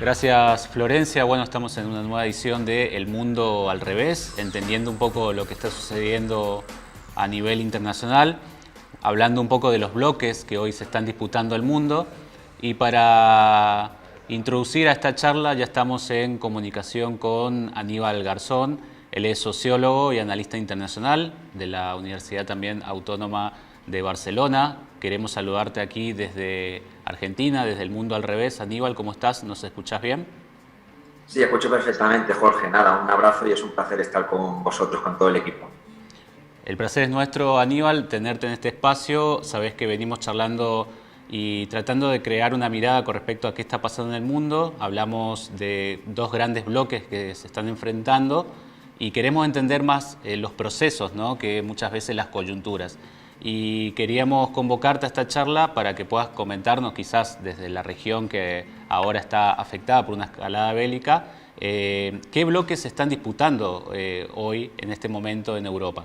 Gracias, Florencia. Bueno, estamos en una nueva edición de El Mundo al Revés, entendiendo un poco lo que está sucediendo a nivel internacional, hablando un poco de los bloques que hoy se están disputando el mundo. Y para introducir a esta charla ya estamos en comunicación con Aníbal Garzón. Él es sociólogo y analista internacional de la Universidad también Autónoma de Barcelona. Queremos saludarte aquí desde Argentina, desde El Mundo al Revés. Aníbal, ¿cómo estás? ¿Nos escuchás bien? Sí, escucho perfectamente, Jorge. Nada, un abrazo y es un placer estar con vosotros, con todo el equipo. El placer es nuestro, Aníbal, tenerte en este espacio. Sabés que venimos charlando y tratando de crear una mirada con respecto a qué está pasando en el mundo. Hablamos de dos grandes bloques que se están enfrentando y queremos entender más los procesos, ¿no?, que muchas veces las coyunturas. Y queríamos convocarte a esta charla para que puedas comentarnos, quizás desde la región que ahora está afectada por una escalada bélica, qué bloques se están disputando hoy, en este momento, en Europa.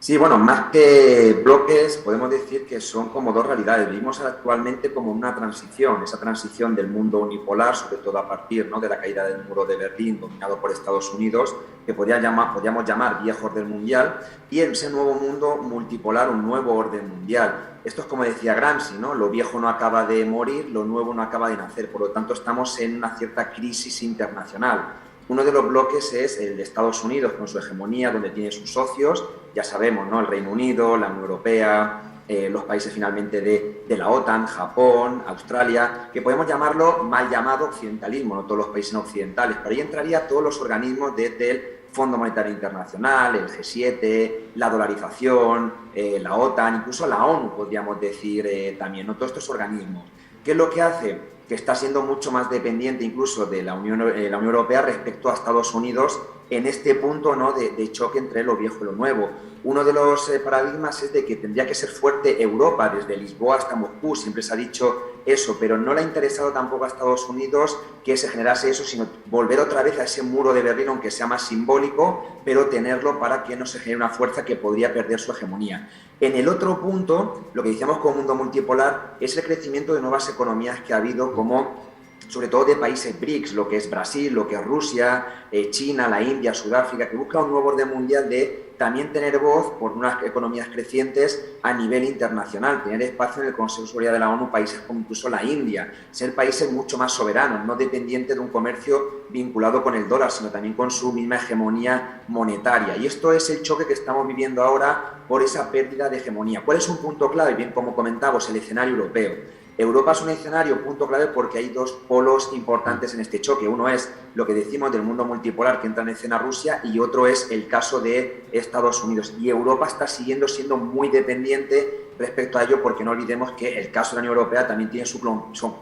Sí, bueno, más que bloques, podemos decir que son como dos realidades. Vivimos actualmente como una transición, esa transición del mundo unipolar, sobre todo a partir, ¿no?, de la caída del muro de Berlín, dominado por Estados Unidos, que podríamos llamar viejo orden mundial, y en ese nuevo mundo multipolar, un nuevo orden mundial. Esto es como decía Gramsci, ¿no? Lo viejo no acaba de morir, lo nuevo no acaba de nacer. Por lo tanto, estamos en una cierta crisis internacional. Uno de los bloques es el de Estados Unidos, con su hegemonía, donde tiene sus socios, ya sabemos, ¿no?, el Reino Unido, la Unión Europea, los países finalmente de la OTAN, Japón, Australia, que podemos llamarlo mal llamado occidentalismo, no todos los países occidentales, pero ahí entraría todos los organismos desde el Fondo Monetario Internacional, el G7, la dolarización, la OTAN, incluso la ONU, podríamos decir también, ¿no?, todos estos organismos. ¿Qué es lo que hace? Que está siendo mucho más dependiente incluso de la Unión Europea respecto a Estados Unidos en este punto, ¿no?, de choque entre lo viejo y lo nuevo. Uno de los paradigmas es de que tendría que ser fuerte Europa, desde Lisboa hasta Moscú, siempre se ha dicho eso, pero no le ha interesado tampoco a Estados Unidos que se generase eso, sino volver otra vez a ese muro de Berlín, aunque sea más simbólico, pero tenerlo para que no se genere una fuerza que podría perder su hegemonía. En el otro punto, lo que decíamos como mundo multipolar, es el crecimiento de nuevas economías que ha habido, como sobre todo de países BRICS, lo que es Brasil, lo que es Rusia, China, la India, Sudáfrica, que busca un nuevo orden mundial de también tener voz por unas economías crecientes a nivel internacional, tener espacio en el Consejo de Seguridad de la ONU, países como incluso la India, ser países mucho más soberanos, no dependientes de un comercio vinculado con el dólar, sino también con su misma hegemonía monetaria. Y esto es el choque que estamos viviendo ahora por esa pérdida de hegemonía. ¿Cuál es un punto clave? Bien, como comentábamos, el escenario europeo. Europa es un escenario, punto clave, porque hay dos polos importantes en este choque. Uno es lo que decimos del mundo multipolar, que entra en escena Rusia, y otro es el caso de Estados Unidos. Y Europa está siguiendo siendo muy dependiente respecto a ello, porque no olvidemos que el caso de la Unión Europea también tiene su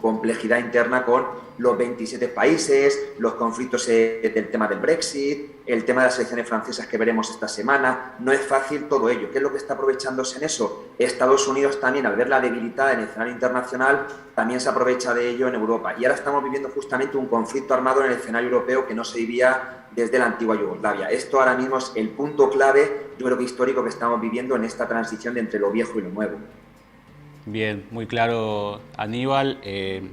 complejidad interna con los 27 países, los conflictos del tema del Brexit, el tema de las elecciones francesas que veremos esta semana. No es fácil todo ello. ¿Qué es lo que está aprovechándose en eso? Estados Unidos también, al verla debilitada en el escenario internacional, también se aprovecha de ello en Europa. Y ahora estamos viviendo justamente un conflicto armado en el escenario europeo que no se vivía desde la antigua Yugoslavia. Esto ahora mismo es el punto clave, yo creo que histórico, que estamos viviendo en esta transición de entre lo viejo y lo nuevo. Bien, muy claro, Aníbal.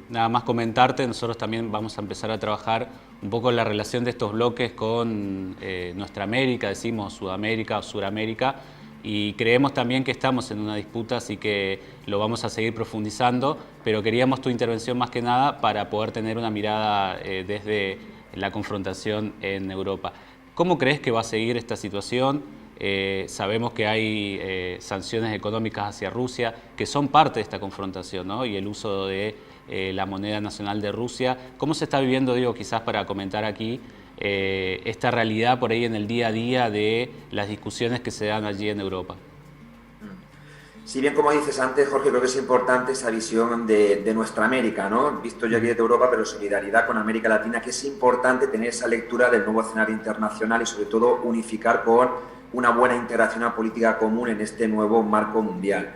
Nada más comentarte, nosotros también vamos a empezar a trabajar un poco la relación de estos bloques con nuestra América, decimos Sudamérica o Suramérica, y creemos también que estamos en una disputa, así que lo vamos a seguir profundizando, pero queríamos tu intervención más que nada para poder tener una mirada desde la confrontación en Europa. ¿Cómo crees que va a seguir esta situación? Sabemos que hay sanciones económicas hacia Rusia que son parte de esta confrontación, ¿no?, y el uso de la moneda nacional de Rusia. ¿Cómo se está viviendo, digo, quizás para comentar aquí, esta realidad por ahí en el día a día de las discusiones que se dan allí en Europa? Si bien, como dices antes, Jorge, creo que es importante esa visión de nuestra América, ¿no? Visto yo aquí desde Europa, pero solidaridad con América Latina, que es importante tener esa lectura del nuevo escenario internacional y, sobre todo, unificar con una buena integración a política común en este nuevo marco mundial.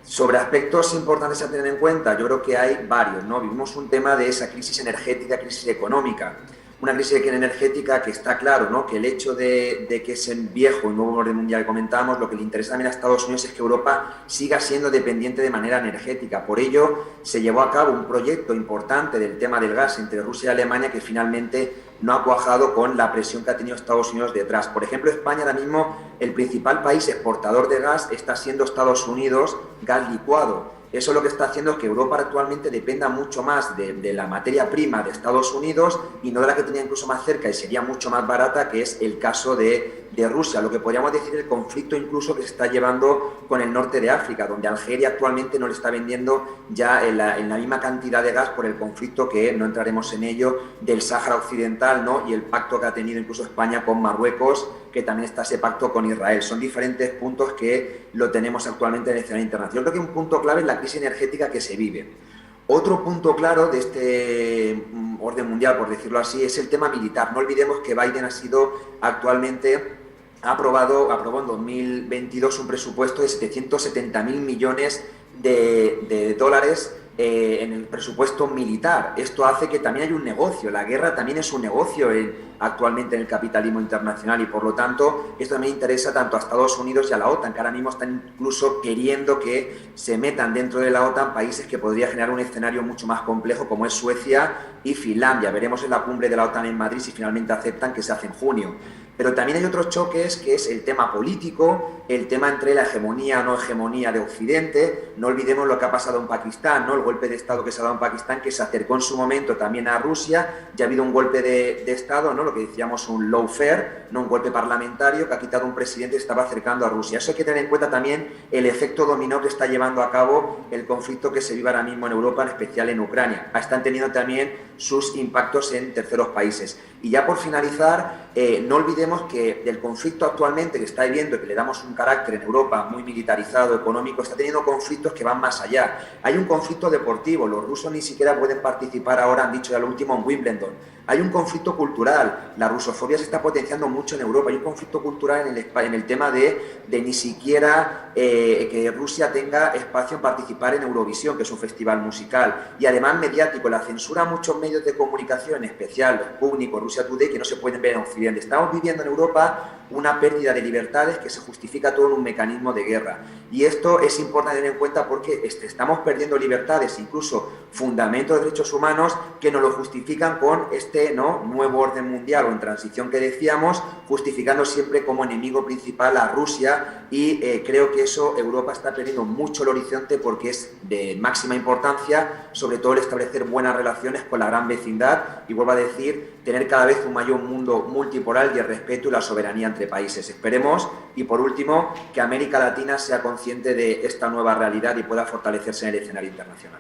Sobre aspectos importantes a tener en cuenta, yo creo que hay varios, ¿no? Vivimos un tema de esa crisis energética, crisis económica. una crisis energética que está claro, ¿no? Que el hecho de que ese viejo y nuevo orden mundial que comentábamos, lo que le interesa también a Estados Unidos es que Europa siga siendo dependiente de manera energética. Por ello, se llevó a cabo un proyecto importante del tema del gas entre Rusia y Alemania que finalmente no ha cuajado con la presión que ha tenido Estados Unidos detrás. Por ejemplo, España ahora mismo, el principal país exportador de gas está siendo Estados Unidos, gas licuado. Eso lo que está haciendo es que Europa actualmente dependa mucho más de la materia prima de Estados Unidos y no de la que tenía incluso más cerca y sería mucho más barata, que es el caso de Rusia. Lo que podríamos decir el conflicto incluso que se está llevando con el norte de África, donde Algeria actualmente no le está vendiendo ya en la misma cantidad de gas por el conflicto, que no entraremos en ello, del Sáhara Occidental, ¿no? Y el pacto que ha tenido incluso España con Marruecos, que también está ese pacto con Israel. Son diferentes puntos que lo tenemos actualmente en el escenario internacional. Yo creo que un punto clave es la crisis energética que se vive. Otro punto claro de este orden mundial, por decirlo así, es el tema militar. No olvidemos que Biden ha sido actualmente aprobó en 2022 un presupuesto de 770.000 millones de dólares en el presupuesto militar. Esto hace que también haya un negocio. La guerra también es un negocio actualmente en el capitalismo internacional y, por lo tanto, esto también interesa tanto a Estados Unidos y a la OTAN, que ahora mismo están incluso queriendo que se metan dentro de la OTAN países que podría generar un escenario mucho más complejo, como es Suecia y Finlandia. Veremos en la cumbre de la OTAN en Madrid si finalmente aceptan, que se hace en junio. Pero también hay otros choques, que es el tema político, el tema entre la hegemonía o no hegemonía de Occidente. No olvidemos lo que ha pasado en Pakistán, ¿no? El golpe de Estado que se ha dado en Pakistán, que se acercó en su momento también a Rusia. Ya ha habido un golpe de Estado, ¿no? Lo que decíamos un lawfare, ¿no? Un golpe parlamentario que ha quitado un presidente que estaba acercando a Rusia. Eso hay que tener en cuenta también el efecto dominó que está llevando a cabo el conflicto que se vive ahora mismo en Europa, en especial en Ucrania. Están teniendo también sus impactos en terceros países. Y ya por finalizar, no olvidemos que del conflicto actualmente que está viviendo y que le damos un carácter en Europa muy militarizado, económico, está teniendo conflictos que van más allá. Hay un conflicto deportivo, los rusos ni siquiera pueden participar ahora, han dicho ya lo último, en Wimbledon. Hay un conflicto cultural, la rusofobia se está potenciando mucho en Europa, hay un conflicto cultural en el tema de ni siquiera que Rusia tenga espacio en participar en Eurovisión, que es un festival musical, y además mediático, la censura a muchos medios de comunicación, en especial Sputnik o Russia Today, que no se pueden ver en Occidente. Estamos viviendo en Europa una pérdida de libertades que se justifica todo en un mecanismo de guerra. Y esto es importante tener en cuenta porque estamos perdiendo libertades, incluso fundamentos de derechos humanos, que nos lo justifican con este nuevo orden mundial o en transición que decíamos, justificando siempre como enemigo principal a Rusia. Y creo que eso Europa está perdiendo mucho el horizonte, porque es de máxima importancia, sobre todo el establecer buenas relaciones con la gran vecindad y, vuelvo a decir, tener cada vez un mayor mundo multipolar y el respeto y la soberanía entre países. Esperemos, y por último, que América Latina sea consciente de esta nueva realidad y pueda fortalecerse en el escenario internacional.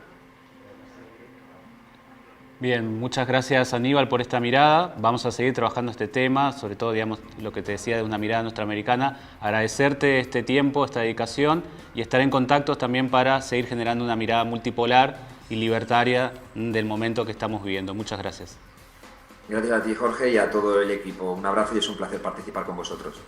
Bien, muchas gracias Aníbal por esta mirada. Vamos a seguir trabajando este tema, sobre todo, digamos, lo que te decía de una mirada norteamericana. Agradecerte este tiempo, esta dedicación y estar en contacto también para seguir generando una mirada multipolar y libertaria del momento que estamos viviendo. Muchas gracias. Gracias a ti, Jorge, y a todo el equipo. Un abrazo y es un placer participar con vosotros.